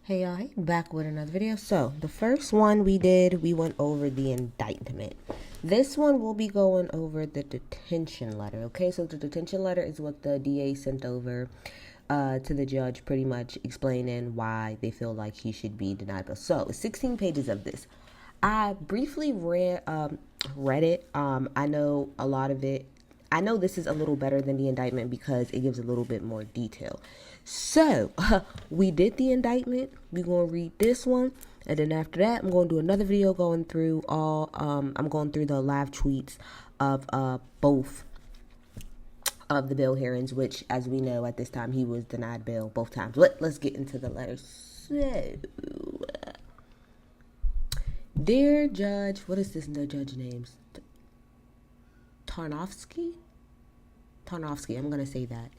Hey y'all, back with another video. So the first one we went over the indictment. This one we'll be going over the detention letter. Okay, so the detention letter is what the DA sent over to the judge, pretty much explaining why they feel like he should be denied bail. So 16 pages of this. I briefly read it. I know a lot of it. I know this is a little better than the indictment because it gives a little bit more detail. So we did the indictment. We're gonna read this one, and then after that, I'm gonna do another video going through all. I'm going through the live tweets of both of the bail hearings, which, as we know, at this time he was denied bail both times. Let's get into the letters. So, dear Judge, what is this? No judge names. Tarnofsky, I'm going to say that.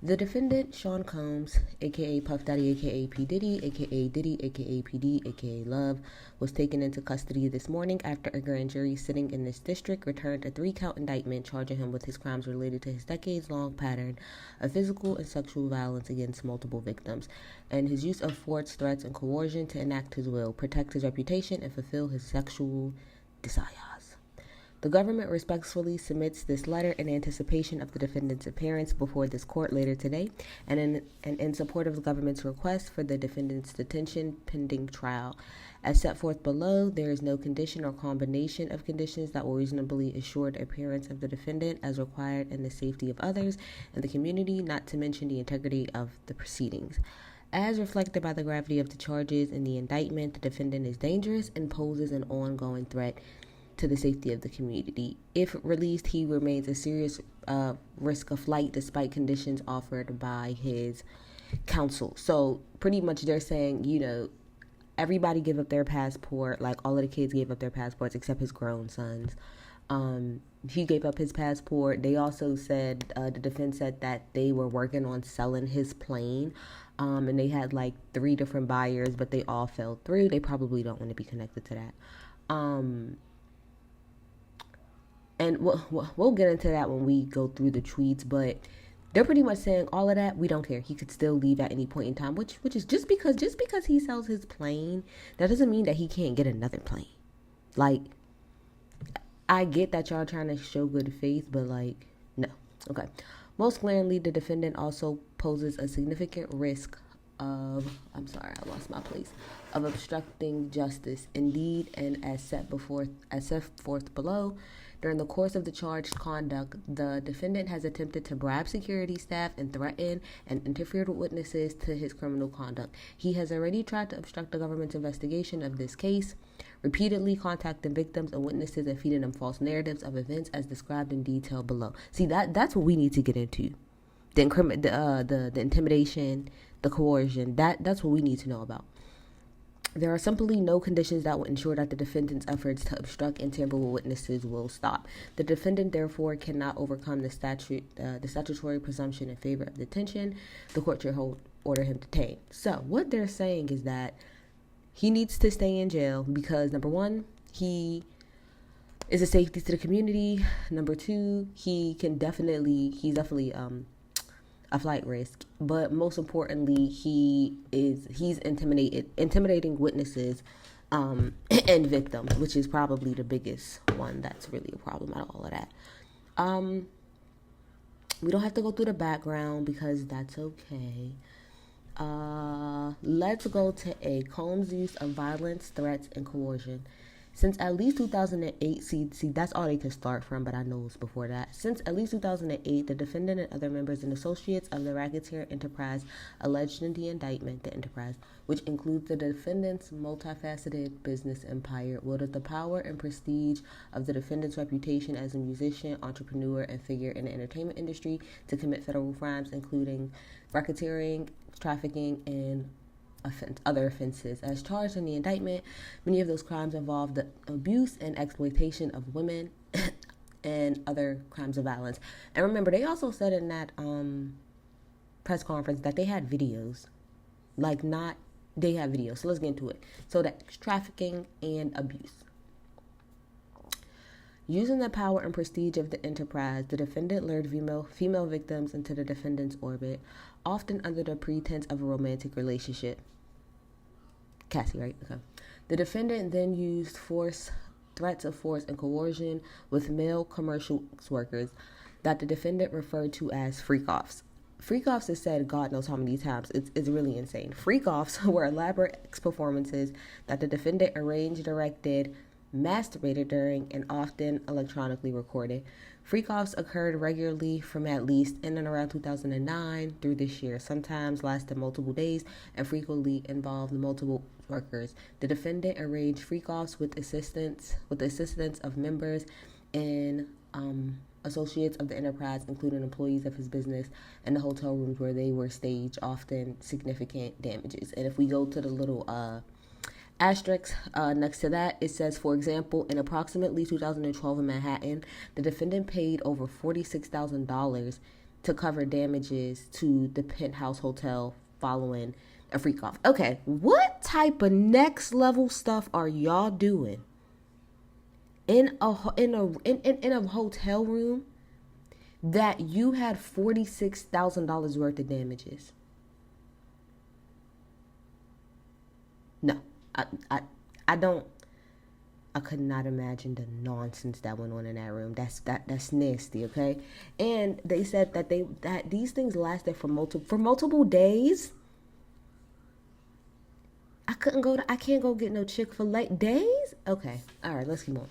The defendant, Sean Combs, a.k.a. Puff Daddy, a.k.a. P. Diddy, a.k.a. Diddy, a.k.a. PD, a.k.a. Love, was taken into custody this morning after a grand jury sitting in this district returned a 3-count indictment charging him with his crimes related to his decades-long pattern of physical and sexual violence against multiple victims, and his use of force, threats, and coercion to enact his will, protect his reputation, and fulfill his sexual desires. The government respectfully submits this letter in anticipation of the defendant's appearance before this court later today, and in support of the government's request for the defendant's detention pending trial. As set forth below, there is no condition or combination of conditions that will reasonably assure the appearance of the defendant as required in the safety of others and the community, not to mention the integrity of the proceedings. As reflected by the gravity of the charges in the indictment, the defendant is dangerous and poses an ongoing threat to the safety of the community. If released, he remains a serious risk of flight despite conditions offered by his counsel. So pretty much they're saying, everybody gave up their passport, like all of the kids gave up their passports except his grown sons. He gave up his passport. They also said, the defense said that they were working on selling his plane. And they had like 3 different buyers, but they all fell through. They probably don't want to be connected to that. And we'll get into that when we go through the tweets, but they're pretty much saying all of that, we don't care. He could still leave at any point in time, which is just because he sells his plane, that doesn't mean that he can't get another plane. Like, I get that y'all trying to show good faith, but like, no. Okay. Most glaringly, the defendant also poses a significant risk of, of obstructing justice. Indeed, and as set forth below, during the course of the charged conduct, the defendant has attempted to bribe security staff and threaten and interfere with witnesses to his criminal conduct. He has already tried to obstruct the government's investigation of this case, repeatedly contacting victims and witnesses and feeding them false narratives of events as described in detail below. See, that's what we need to get into. The intimidation, the coercion, that's what we need to know about. There are simply no conditions that will ensure that the defendant's efforts to obstruct and tamper with witnesses will stop. The defendant, therefore, cannot overcome the statutory presumption in favor of detention. The court should order him detained. So what they're saying is that he needs to stay in jail because, number one, he is a safety to the community. Number two, he's definitely a flight risk, but most importantly, he's intimidating witnesses and victims, which is probably the biggest one that's really a problem out of all of that. We don't have to go through the background because that's okay. Let's go to A. Combs' use of violence, threats, and coercion. Since at least 2008, see, that's all they can start from, but I know it's before that. Since at least 2008, the defendant and other members and associates of the racketeer enterprise alleged in the indictment, the enterprise, which includes the defendant's multifaceted business empire, wielded the power and prestige of the defendant's reputation as a musician, entrepreneur, and figure in the entertainment industry to commit federal crimes, including racketeering, trafficking, and other offenses. As charged in the indictment, many of those crimes involve the abuse and exploitation of women and other crimes of violence. And remember, they also said in that press conference that they had videos. They have videos. So let's get into it. So that's trafficking and abuse. Using the power and prestige of the enterprise, the defendant lured female victims into the defendant's orbit, often under the pretense of a romantic relationship. Cassie, right? Okay. The defendant then used force, threats of force, and coercion with male commercial workers that the defendant referred to as freak-offs. Freak-offs is said God knows how many times. It's really insane. Freak-offs were elaborate performances that the defendant arranged, directed, masturbated during, and often electronically recorded. Freak-offs occurred regularly from at least in and around 2009 through this year, sometimes lasted multiple days and frequently involved multiple workers. The defendant arranged freak-offs with the assistance of members and associates of the enterprise, including employees of his business, and the hotel rooms where they were staged, often significant damages. And if we go to the little asterisk next to that, it says, for example, in approximately 2012 in Manhattan, the defendant paid over $46,000 to cover damages to the Penthouse Hotel following a freak off. Okay, what type of next level stuff are y'all doing in a hotel room that you had $46,000 worth of damages? No. I could not imagine the nonsense that went on in that room. That's nasty, okay? And they said that these things lasted for multiple days. I can't go get no Chick-fil-A days? Okay. All right, let's keep on.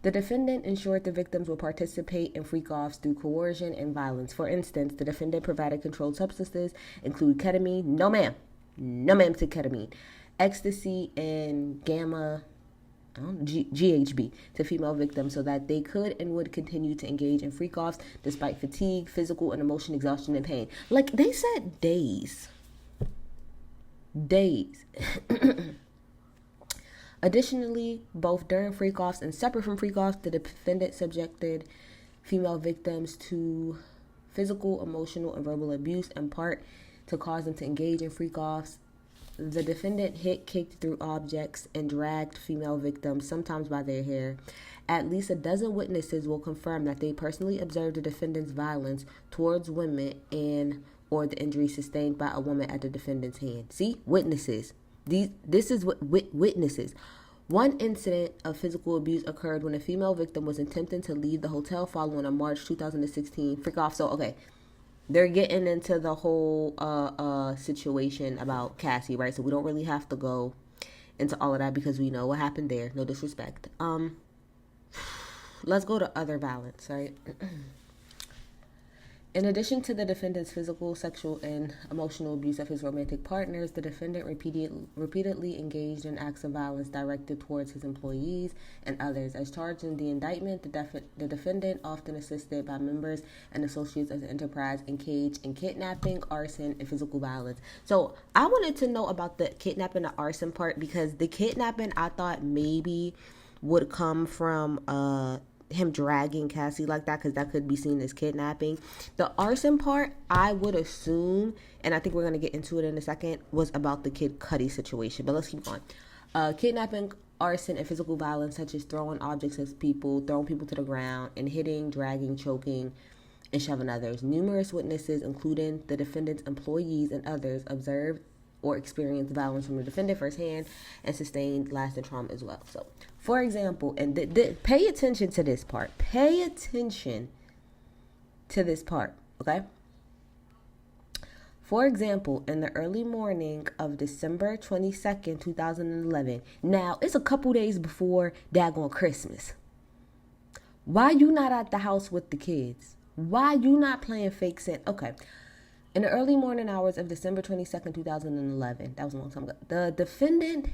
The defendant ensured the victims will participate in freak-offs through coercion and violence. For instance, the defendant provided controlled substances, include ketamine. No ma'am to ketamine. Ecstasy and GHB to female victims so that they could and would continue to engage in freak-offs despite fatigue, physical and emotional exhaustion and pain. Like they said, days. Additionally, both during freak-offs and separate from freak-offs, the defendant subjected female victims to physical, emotional, and verbal abuse, in part to cause them to engage in freak-offs. The defendant hit, kicked through objects, and dragged female victims, sometimes by their hair. At least a dozen witnesses will confirm that they personally observed the defendant's violence towards women or the injury sustained by a woman at the defendant's hand. See? Witnesses. This is what witnesses. One incident of physical abuse occurred when a female victim was attempting to leave the hotel following a March 2016 freak-off. So, okay. They're getting into the whole situation about Cassie, right? So we don't really have to go into all of that because we know what happened there. No disrespect. Let's go to other violence, right? In addition to the defendant's physical, sexual, and emotional abuse of his romantic partners, the defendant repeatedly engaged in acts of violence directed towards his employees and others. As charged in the indictment, the defendant, often assisted by members and associates of the enterprise, engaged in kidnapping, arson, and physical violence. So I wanted to know about the kidnapping and arson part because the kidnapping I thought maybe would come from him dragging Cassie like that, because that could be seen as kidnapping. The arson part, I would assume, and I think we're going to get into it in a second, was about the Kid Cudi situation. But let's keep on. Kidnapping, arson, and physical violence, such as throwing objects at people, throwing people to the ground, and hitting, dragging, choking, and shoving others. Numerous witnesses, including the defendant's employees and others, observed or experienced violence from the defendant firsthand and sustained lasting trauma as well. So, for example, and pay attention to this part. Pay attention to this part, okay? For example, in the early morning of December 22nd, 2011, now it's a couple days before daggone Christmas. Why you not at the house with the kids? Why you not playing fake Santa? Okay. In the early morning hours of December 22nd, 2011, that was a long time ago, the defendant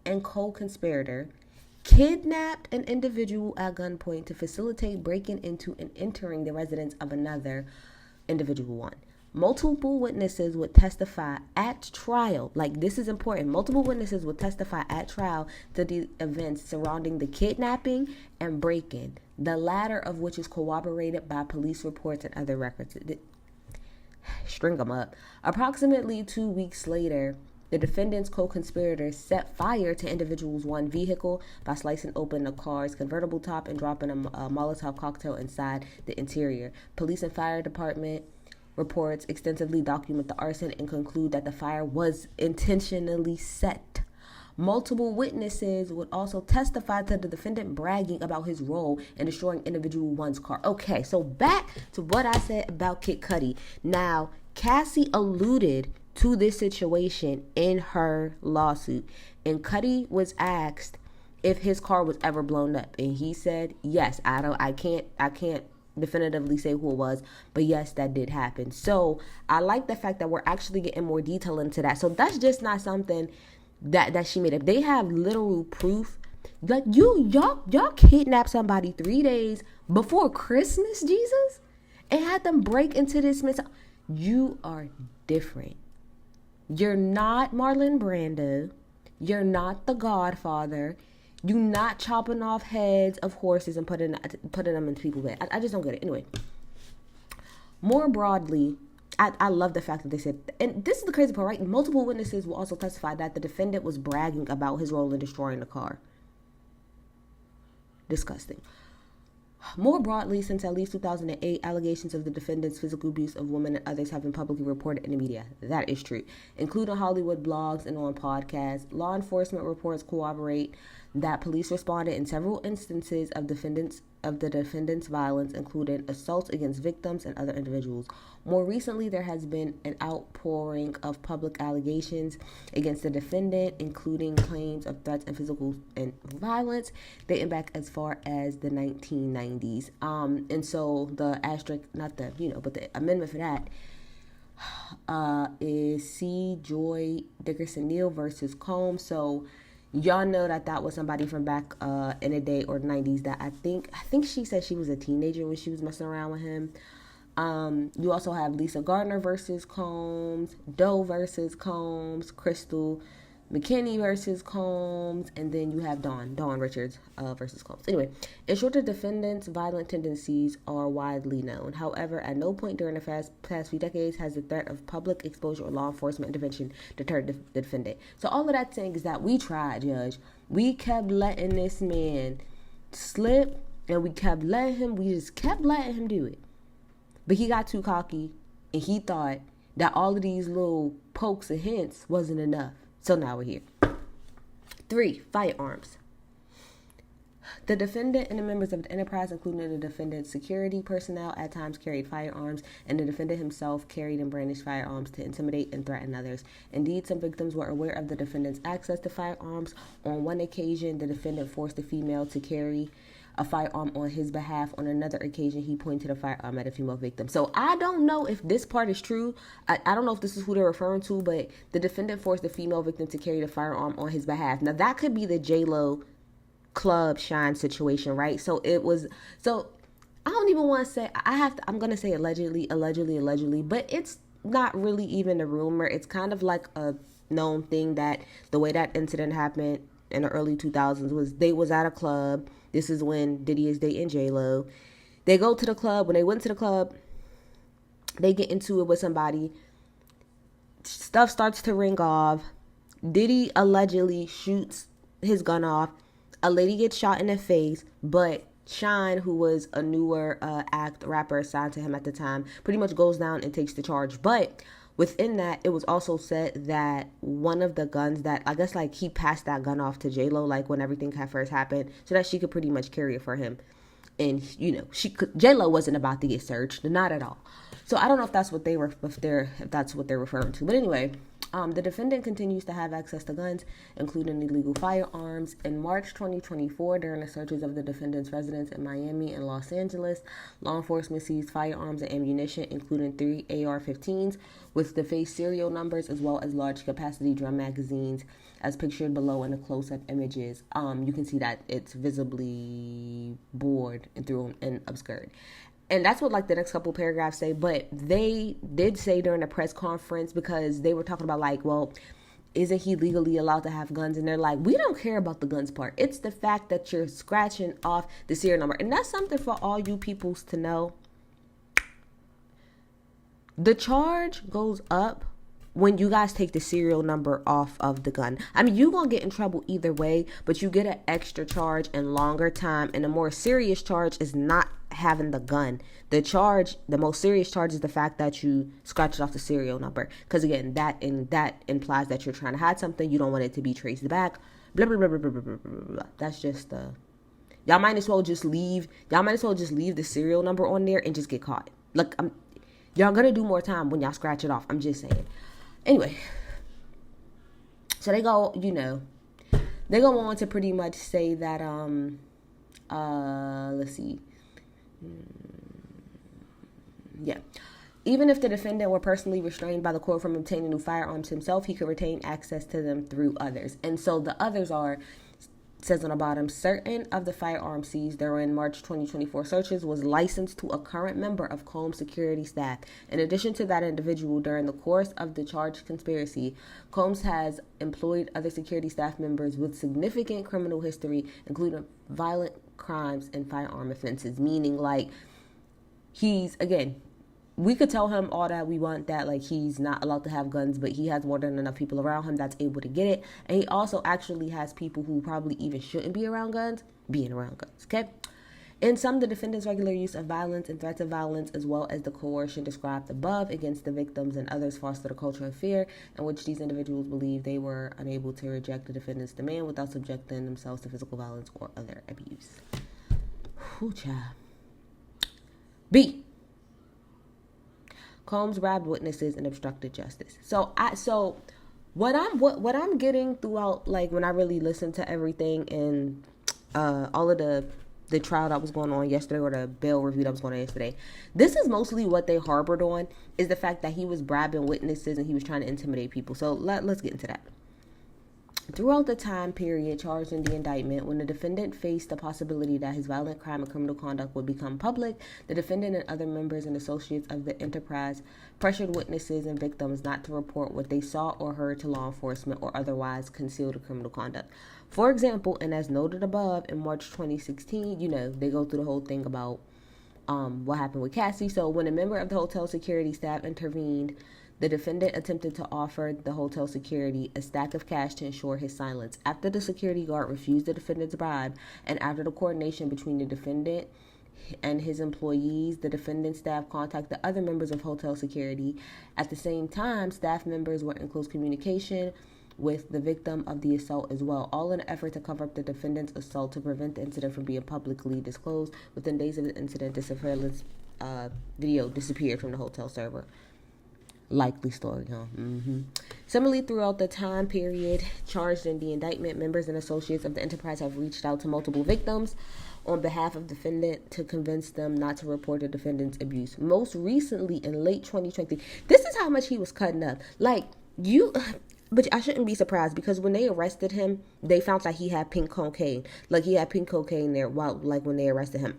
and co-conspirator kidnapped an individual at gunpoint to facilitate breaking into and entering the residence of another individual one. Multiple witnesses would testify at trial, like this is important, multiple witnesses would testify at trial to the events surrounding the kidnapping and break-in, the latter of which is corroborated by police reports and other records. String them up. Approximately 2 weeks later, the defendant's co-conspirators set fire to individuals' one vehicle by slicing open the car's convertible top and dropping a Molotov cocktail inside the interior. Police and fire department reports extensively document the arson and conclude that the fire was intentionally set. Multiple witnesses would also testify to the defendant bragging about his role in destroying individual one's car. Okay, so back to what I said about Kid Cudi. Now, Cassie alluded to this situation in her lawsuit, and Cudi was asked if his car was ever blown up, and he said yes. I can't definitively say who it was, but yes, that did happen. So I like the fact that we're actually getting more detail into that. So that's just not something that she made up. They have literal proof. Like y'all kidnapped somebody 3 days before Christmas, Jesus, and had them break into this mess. You are different. You're not Marlon Brando. You're not the Godfather. You're not chopping off heads of horses and putting them into people's bed. I just don't get it. Anyway, more broadly, I love the fact that they said, and this is the crazy part, right? Multiple witnesses will also testify that the defendant was bragging about his role in destroying the car. Disgusting. More broadly, since at least 2008, allegations of the defendant's physical abuse of women and others have been publicly reported in the media. That is true, including Hollywood blogs and on podcasts. Law enforcement reports corroborate that police responded in several instances of the defendant's violence, including assaults against victims and other individuals. More recently, there has been an outpouring of public allegations against the defendant, including claims of threats and physical and violence dating back as far as the 1990s. And so the asterisk, not the, but the amendment for that is C. Joy Dickerson Neal versus Combs. So y'all know that was somebody from back in the day or 90s that I think she said she was a teenager when she was messing around with him. You also have Lisa Gardner versus Combs, Doe versus Combs, Crystal McKinney versus Combs, and then you have Dawn Richards versus Combs. Anyway, in short, the defendant's violent tendencies are widely known. However, at no point during the past few decades has the threat of public exposure or law enforcement intervention deterred the defendant. So all of that saying is that we tried, Judge. We kept letting this man slip, and we just kept letting him do it. But he got too cocky, and he thought that all of these little pokes and hints wasn't enough. So now we're here. 3, firearms. The defendant and the members of the enterprise, including the defendant's security personnel, at times carried firearms, and the defendant himself carried and brandished firearms to intimidate and threaten others. Indeed, some victims were aware of the defendant's access to firearms. On one occasion, the defendant forced a female to carry a firearm on his behalf. On another occasion, he pointed a firearm at a female victim. So I don't know if this part is true. I don't know if this is who they're referring to, but the defendant forced the female victim to carry the firearm on his behalf. Now that could be the J-Lo Club Shine situation, right? So I don't even want to say, I'm going to say allegedly, but it's not really even a rumor. It's kind of like a known thing that the way that incident happened in the early 2000s was they was at a club. This is when Diddy is dating J-Lo. They go to the club. When they went to the club, they get into it with somebody. Stuff starts to ring off. Diddy allegedly shoots his gun off. A lady gets shot in the face, but Shine, who was a newer rapper assigned to him at the time, pretty much goes down and takes the charge. But within that, it was also said that one of the guns that, I guess, like, he passed that gun off to J-Lo, like, when everything had first happened, so that she could pretty much carry it for him. And, J-Lo wasn't about to get searched, not at all. So I don't know if that's what they're referring to. But anyway, the defendant continues to have access to guns, including illegal firearms. In March 2024, during the searches of the defendant's residence in Miami and Los Angeles, law enforcement seized firearms and ammunition, including 3 AR-15s with the face serial numbers, as well as large capacity drum magazines, as pictured below in the close-up images. You can see that it's visibly bored and through and obscured. And that's what, like, the next couple paragraphs say. But they did say during the press conference, because they were talking about, like, well, isn't he legally allowed to have guns? And they're like, we don't care about the guns part. It's the fact that you're scratching off the serial number. And that's something for all you peoples to know. The charge goes up when you guys take the serial number off of the gun. I mean, you're going to get in trouble either way, but you get an extra charge and longer time. And a more serious charge is not having the gun. The most serious charge is the fact that you scratched off the serial number. Because again, that implies that you're trying to hide something. You don't want it to be traced back. Blah blah blah blah blah blah blah blah. That's just the. Y'all might as well just leave. Y'all might as well just leave the serial number on there and just get caught. Like, y'all gonna do more time when y'all scratch it off. I'm just saying. Anyway, so they go. They go on to pretty much say that let's see. Yeah. Even if the defendant were personally restrained by the court from obtaining new firearms himself, he could retain access to them through others. And so the others are, says on the bottom, certain of the firearms seized during March 2024 searches was licensed to a current member of Combs' security staff. In addition to that individual, during the course of the charged conspiracy, Combs has employed other security staff members with significant criminal history, including violent crimes and firearm offenses, meaning like he's, again, we could tell him all that we want, that like he's not allowed to have guns, but he has more than enough people around him that's able to get it. And he also actually has people who probably even shouldn't be around guns being around guns. Okay. In some, the defendant's regular use of violence and threats of violence, as well as the coercion described above against the victims and others, fostered a culture of fear in which these individuals believed they were unable to reject the defendant's demand without subjecting themselves to physical violence or other abuse. Whew, child. B. Combs robbed witnesses and obstructed justice. So what I'm getting throughout, like when I really listened to everything and all of the trial that was going on yesterday, or the bail review that was going on yesterday, this is mostly what they harbored on, is the fact that he was bribing witnesses and he was trying to intimidate people. So let's get into that. Throughout the time period charged in the indictment, when the defendant faced the possibility that his violent crime and criminal conduct would become public, the defendant and other members and associates of the enterprise pressured witnesses and victims not to report what they saw or heard to law enforcement or otherwise conceal the criminal conduct. For example, and as noted above, in March 2016, they go through the whole thing about what happened with Cassie. So when a member of the hotel security staff intervened, the defendant attempted to offer the hotel security a stack of cash to ensure his silence. After the security guard refused the defendant's bribe, and after the coordination between the defendant and his employees, the defendant's staff contacted other members of hotel security. At the same time, staff members were in close communication with the victim of the assault as well, all in an effort to cover up the defendant's assault to prevent the incident from being publicly disclosed. Within days of the incident, the surveillance video disappeared from the hotel server. Likely story, huh? Similarly, throughout the time period charged in the indictment, members and associates of the enterprise have reached out to multiple victims on behalf of the defendant to convince them not to report the defendant's abuse. Most recently, in late 2020, this is how much he was cutting up. But I shouldn't be surprised, because when they arrested him, they found that he had pink cocaine. Like, he had pink cocaine there when they arrested him.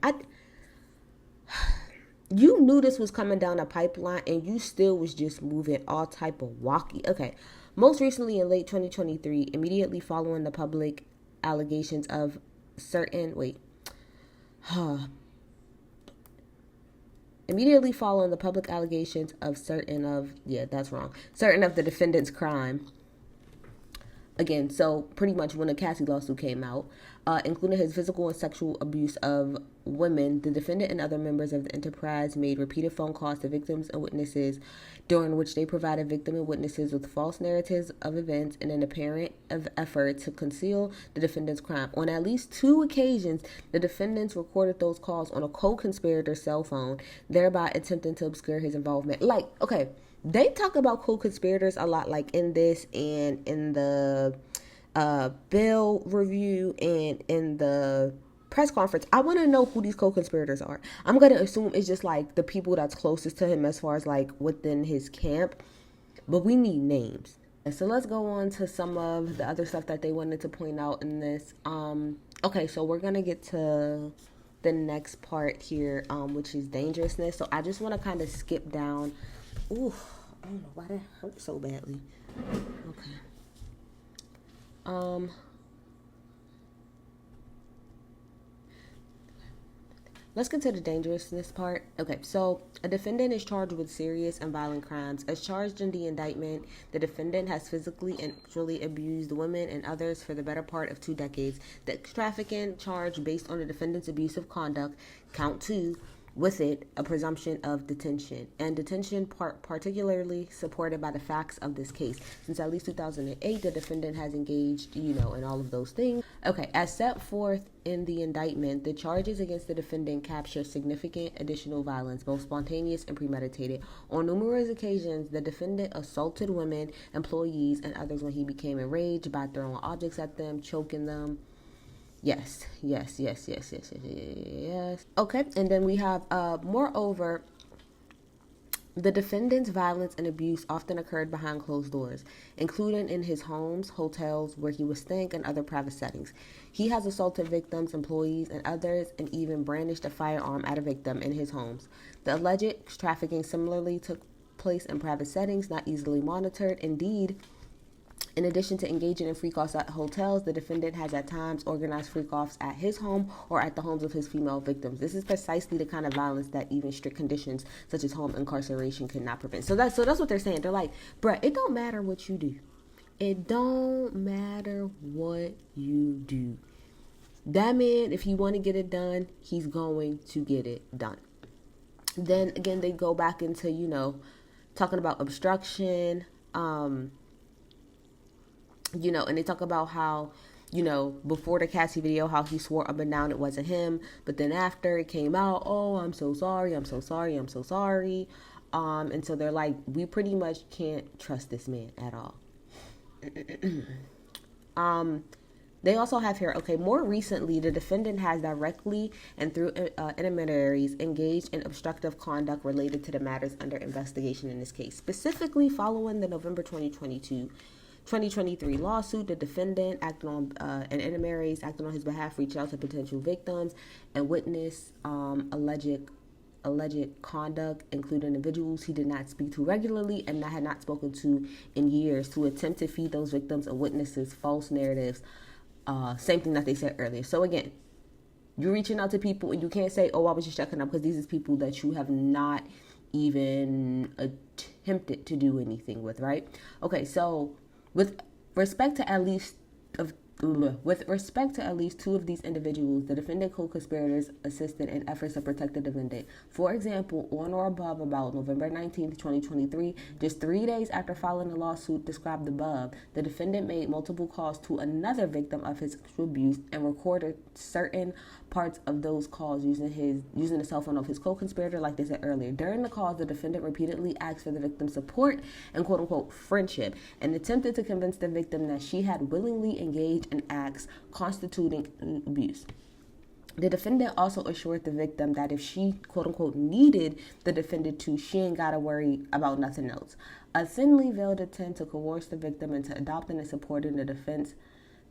You knew this was coming down a pipeline, and you still was just moving all type of walkie. Okay. Most recently, in late 2023, immediately following the public allegations of certain of the defendant's crime. Again, so pretty much when the Cassie lawsuit came out, including his physical and sexual abuse of women, the defendant and other members of the enterprise made repeated phone calls to victims and witnesses, during which they provided victim and witnesses with false narratives of events in an apparent effort to conceal the defendant's crime. On at least 2 occasions, the defendants recorded those calls on a co-conspirator's cell phone, thereby attempting to obscure his involvement. Like, okay, they talk about co-conspirators a lot, like in this and in the bail review and in the press conference. I want to know who these co-conspirators are. I'm going to assume it's just like the people that's closest to him as far as like within his camp, but we need names. And so let's go on to some of the other stuff that they wanted to point out in this. Okay, so we're going to get to the next part here, which is dangerousness. So I just want to kind of skip down. Ooh, I don't know why that hurt so badly. Okay. Let's get to the dangerousness part. Okay, so a defendant is charged with serious and violent crimes. As charged in the indictment, the defendant has physically and sexually abused women and others for the better part of 2 decades. The trafficking charge based on the defendant's abusive conduct, count 2, with it a presumption of detention, and detention particularly supported by the facts of this case. Since at least 2008, the defendant has engaged, in all of those things. Okay, as set forth in the indictment, the charges against the defendant capture significant additional violence, both spontaneous and premeditated. On numerous occasions, the defendant assaulted women, employees, and others when he became enraged by throwing objects at them, choking them. Yes. Okay, and then we have, moreover, the defendant's violence and abuse often occurred behind closed doors, including in his homes, hotels, where he was staying, and other private settings. He has assaulted victims, employees, and others, and even brandished a firearm at a victim in his homes. The alleged trafficking similarly took place in private settings, not easily monitored. Indeed, in addition to engaging in freak-offs at hotels, the defendant has at times organized freak-offs at his home or at the homes of his female victims. This is precisely the kind of violence that even strict conditions such as home incarceration cannot prevent. So that's what they're saying. They're like, bruh, it don't matter what you do. It don't matter what you do. That man, if he want to get it done, he's going to get it done. Then again, they go back into, talking about obstruction, and they talk about how, before the Cassie video, how he swore up and down it wasn't him. But then after it came out, oh, I'm so sorry. And so they're like, we pretty much can't trust this man at all. They also have here, okay, more recently, the defendant has directly and through intermediaries engaged in obstructive conduct related to the matters under investigation in this case. Specifically, following the November 2023 lawsuit, the defendant acting on and intermediaries acting on his behalf reached out to potential victims and witnessed alleged conduct, including individuals he did not speak to regularly and had not spoken to in years, to attempt to feed those victims and witnesses false narratives. Same thing that they said earlier. So again, you're reaching out to people and you can't say, oh, I was just checking up, because these are people that you have not even attempted to do anything with, right? Okay, so with respect to at least 2 of these individuals, the defendant co-conspirators assisted in efforts to protect the defendant. For example, on or above about November 19th, 2023, just 3 days after filing the lawsuit described above, the defendant made multiple calls to another victim of his sexual abuse and recorded certain parts of those calls using the cell phone of his co-conspirator, like they said earlier. During the calls, the defendant repeatedly asked for the victim's support and quote-unquote friendship, and attempted to convince the victim that she had willingly engaged in acts constituting abuse. The defendant also assured the victim that if she, quote-unquote, needed the defendant to, she ain't gotta worry about nothing else. A thinly veiled attempt to coerce the victim into adopting and supporting the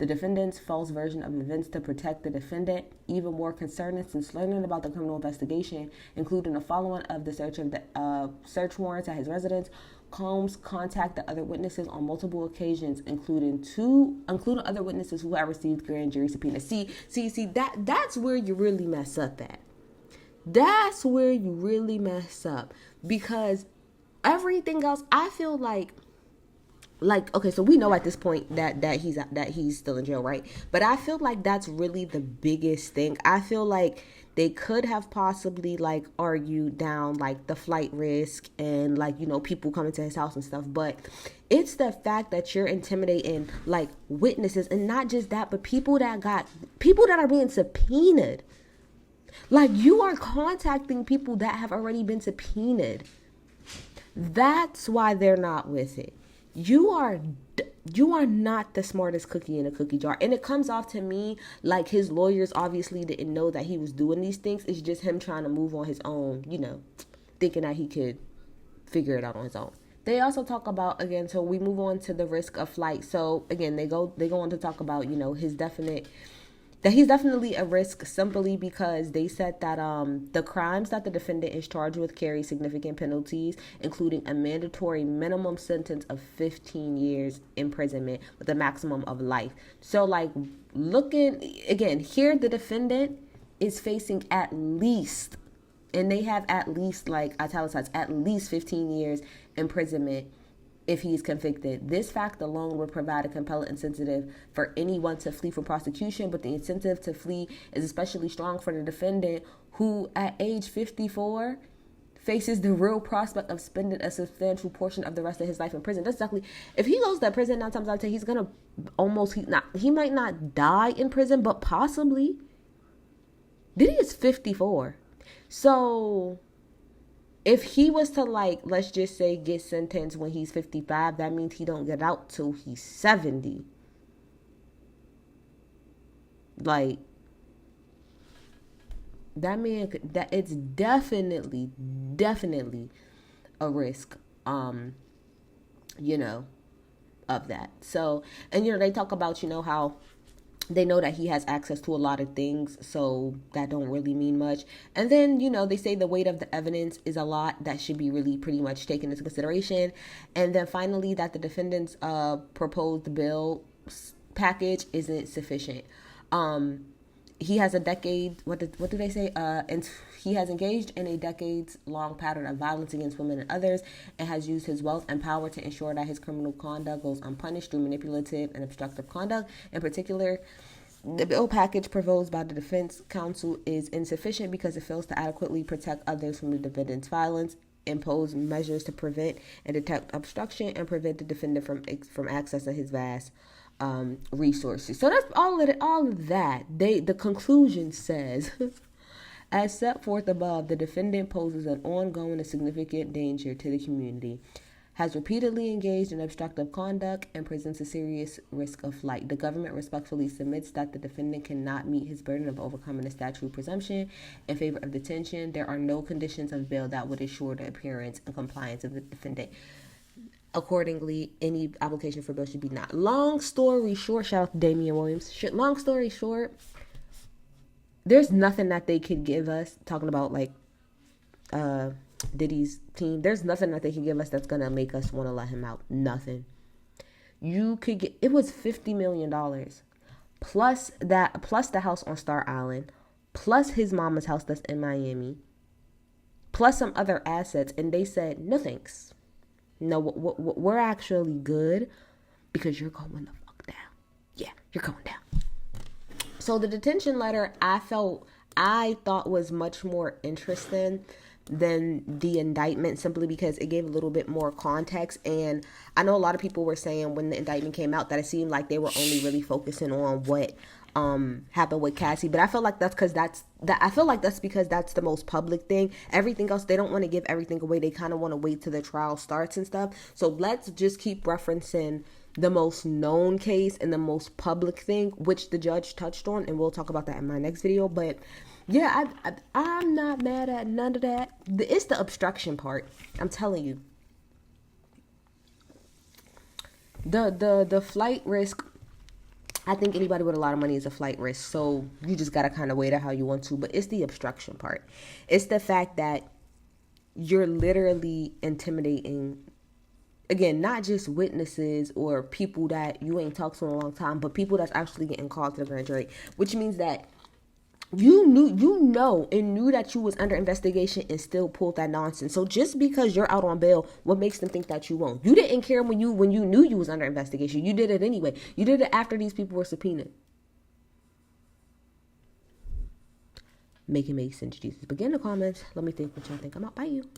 defendant's false version of events to protect the defendant. Even more concerning, since learning about the criminal investigation, including the following of the search warrants at his residence, Combs contacted other witnesses on multiple occasions, including other witnesses who had received grand jury subpoenas. That's where you really mess up at. That's where you really mess up, because everything else, I feel like, okay, so we know at this point that he's still in jail, right? But I feel like that's really the biggest thing. I feel like they could have possibly argued down the flight risk and people coming to his house and stuff, but it's the fact that you're intimidating witnesses, and not just that, but people that are being subpoenaed. You are contacting people that have already been subpoenaed. That's why they're not with it. You are not the smartest cookie in a cookie jar. And it comes off to me like his lawyers obviously didn't know that he was doing these things. It's just him trying to move on his own, thinking that he could figure it out on his own. They also talk about, again, so we move on to the risk of flight. So again, they go on to talk about, that he's definitely a risk, simply because they said that the crimes that the defendant is charged with carry significant penalties, including a mandatory minimum sentence of 15 years imprisonment with a maximum of life. So looking again here, the defendant is facing at least, and they have at least, like italicized, at least 15 years imprisonment if he's convicted. This fact alone would provide a compelling incentive for anyone to flee from prosecution, but the incentive to flee is especially strong for the defendant, who at age 54 faces the real prospect of spending a substantial portion of the rest of his life in prison. That's exactly, if he goes to prison 9 times out of 10, he's gonna he might not die in prison, but possibly. Diddy is 54. So if he was to, like, let's just say get sentenced when he's 55, that means he don't get out till he's 70. Like, that man, that it's definitely a risk, you know, of that. So, and, you know, they talk about, you know, how they know that he has access to a lot of things, so that don't really mean much. And then, you know, they say the weight of the evidence is a lot that should be really pretty much taken into consideration. And then finally, that the defendant's proposed bill package isn't sufficient. He has a decade, what do they say? And he has engaged in a decades-long pattern of violence against women and others, and has used his wealth and power to ensure that his criminal conduct goes unpunished through manipulative and obstructive conduct. In particular, the bill package proposed by the defense counsel is insufficient because it fails to adequately protect others from the defendant's violence, impose measures to prevent and detect obstruction, and prevent the defendant from accessing his vast resources. So that's all of that. The conclusion says, as set forth above, the defendant poses an ongoing and significant danger to the community, has repeatedly engaged in obstructive conduct, and presents a serious risk of flight. The government respectfully submits that the defendant cannot meet his burden of overcoming the statute presumption in favor of detention. There are no conditions of bail that would ensure the appearance and compliance of the defendant. Accordingly, any application for bail should be denied. Long story short, shout out to Damian Williams. Long story short, there's nothing that they could give us, talking about, like, Diddy's team. There's nothing that they can give us that's gonna make us want to let him out. Nothing. You could get, it was $50 million plus the house on Star Island, plus his mama's house that's in Miami, plus some other assets, and they said no thanks. No, we're actually good because you're going the fuck down. Yeah, you're going down. So the detention letter, I thought was much more interesting than the indictment, simply because it gave a little bit more context. And I know a lot of people were saying when the indictment came out that it seemed like they were only really focusing on what happened with Cassie, but I feel like that's because that's the most public thing. Everything else, they don't want to give everything away. They kind of want to wait till the trial starts and stuff. So let's just keep referencing the most known case and the most public thing, which the judge touched on, and we'll talk about that in my next video. But yeah, I'm not mad at none of that. It's the obstruction part. I'm telling you, the flight risk. I think anybody with a lot of money is a flight risk. So you just got to kind of weigh it how you want to. But it's the obstruction part. It's the fact that you're literally intimidating, again, not just witnesses or people that you ain't talked to in a long time, but people that's actually getting called to the grand jury, which means that you knew that you was under investigation and still pulled that nonsense. So just because you're out on bail, what makes them think that you won't? You didn't care when you knew you was under investigation. You did it anyway. You did it after these people were subpoenaed. Make it make sense, Jesus. Begin in the comments. Let me think what y'all think. I'm out. Bye, you.